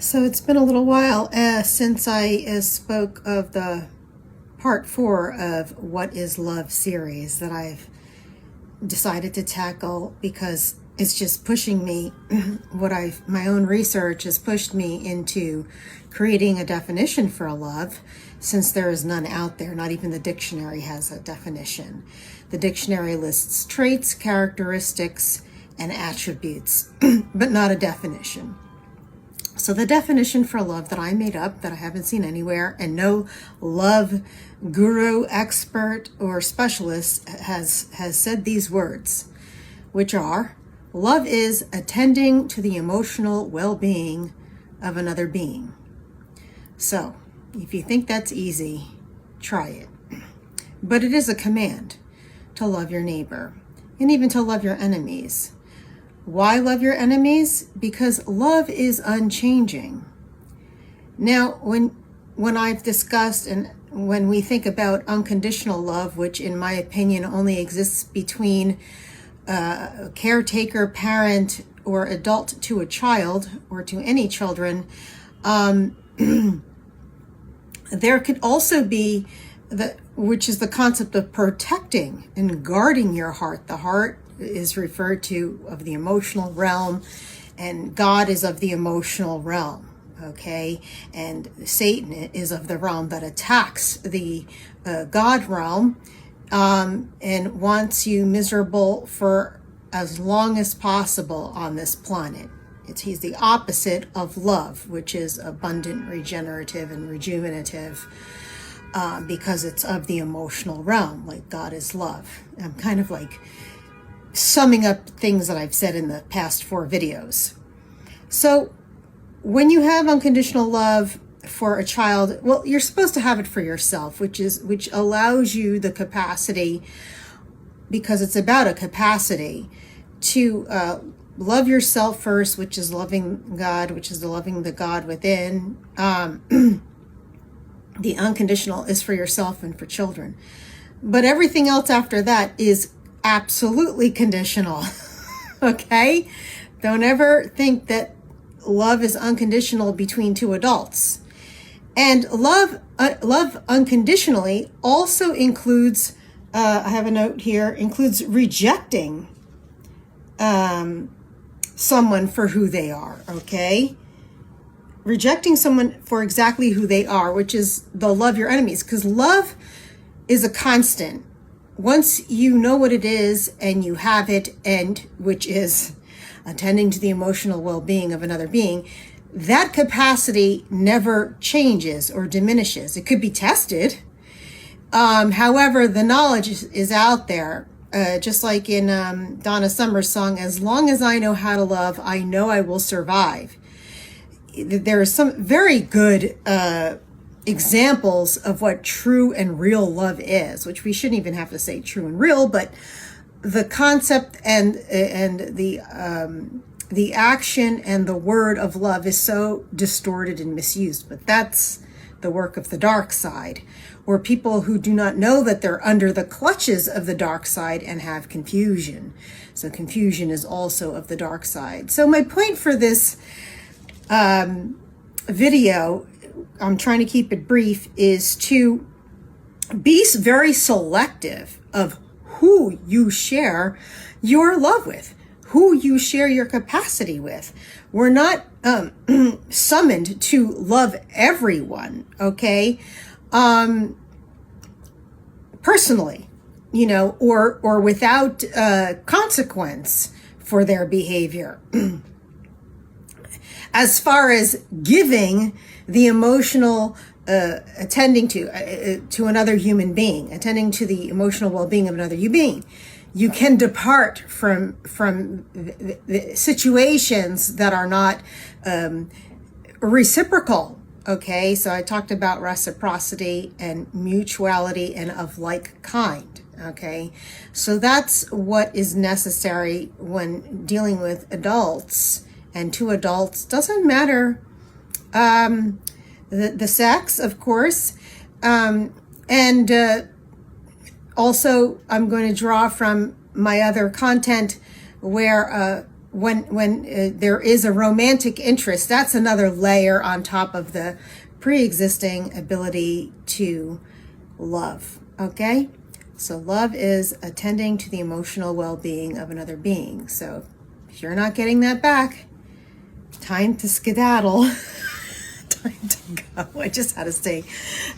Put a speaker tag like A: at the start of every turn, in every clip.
A: So it's been a little while since I spoke of the part 4 of What is Love series that I've decided to tackle because it's just pushing me. My own research has pushed me into creating a definition for love, since there is none out there. Not even the dictionary has a definition. The dictionary lists traits, characteristics, and attributes, but not a definition. So the definition for love that I made up, that I haven't seen anywhere, and no love guru, expert, or specialist has said these words, which are: love is attending to the emotional well-being of another being. So if you think that's easy, try it. But it is a command to love your neighbor and even to love your enemies. Why love your enemies? Because love is unchanging. Now, when I've discussed and when we think about unconditional love, which in my opinion only exists between a caretaker, parent, or adult to a child, or to any children, there could also be which is the concept of protecting and guarding your heart. The heart is referred to of the emotional realm, and God is of the emotional realm, okay? And Satan is of the realm that attacks the God realm and wants you miserable for as long as possible on this planet. He's the opposite of love, which is abundant, regenerative, and rejuvenative, because it's of the emotional realm, like God is love. I'm kind of like summing up things that I've said in the past 4 videos. So when you have unconditional love for a child, well, you're supposed to have it for yourself, which allows you the capacity, because it's about a capacity, to love yourself first, which is loving God, which is loving the God within. The unconditional is for yourself and for children. But everything else after that is absolutely conditional. Okay? Don't ever think that love is unconditional between 2 adults. And love unconditionally also includes, I have a note here, includes rejecting someone for who they are, okay? Rejecting someone for exactly who they are, which is the love your enemies, because love is a constant. Once you know what it is and you have it, and which is attending to the emotional well-being of another being, that capacity never changes or diminishes. It could be tested. However, the knowledge is out there. Just like in Donna Summer's song, "As long as I know how to love, I know I will survive." There are some very good examples of what true and real love is, which we shouldn't even have to say true and real, but the concept and the action and the word of love is so distorted and misused. But that's the work of the dark side, or people who do not know that they're under the clutches of the dark side and have confusion. So confusion is also of the dark side. So my point for this video, I'm trying to keep it brief, is to be very selective of who you share your love with, who you share your capacity with. We're not summoned to love everyone, okay? Personally, or without consequence for their behavior. As far as giving the emotional attending to another human being, attending to the emotional well-being of another human being, you can depart from the situations that are not reciprocal. Okay, so I talked about reciprocity and mutuality and of like kind. Okay, so that's what is necessary when dealing with adults and 2 adults. Doesn't matter the sex, of course. And also I'm going to draw from my other content where when there is a romantic interest, that's another layer on top of the pre-existing ability to love. Okay, so love is attending to the emotional well-being of another being. So if you're not getting that back, time to skedaddle. Time to go. I just had to say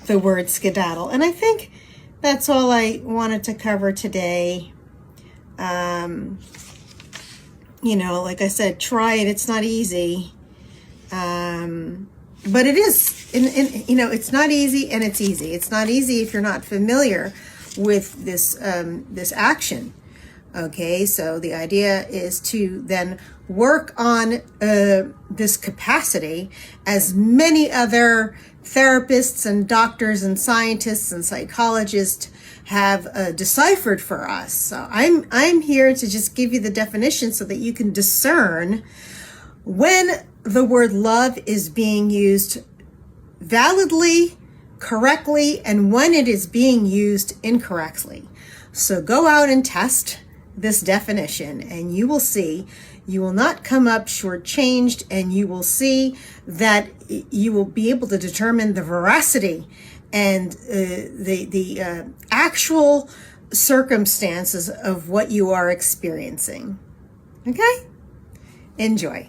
A: the word skedaddle. And I think that's all I wanted to cover today. You know, like I said, try it. It's not easy. But it is, you know, it's not easy and it's easy. It's not easy if you're not familiar with this, this action. Okay, so the idea is to then work on this capacity, as many other therapists and doctors and scientists and psychologists have deciphered for us. So I'm here to just give you the definition so that you can discern when the word love is being used validly, correctly, and when it is being used incorrectly. So go out and test this definition, and you will see you will not come up shortchanged, and you will see that you will be able to determine the veracity and the actual circumstances of what you are experiencing. Okay? Enjoy.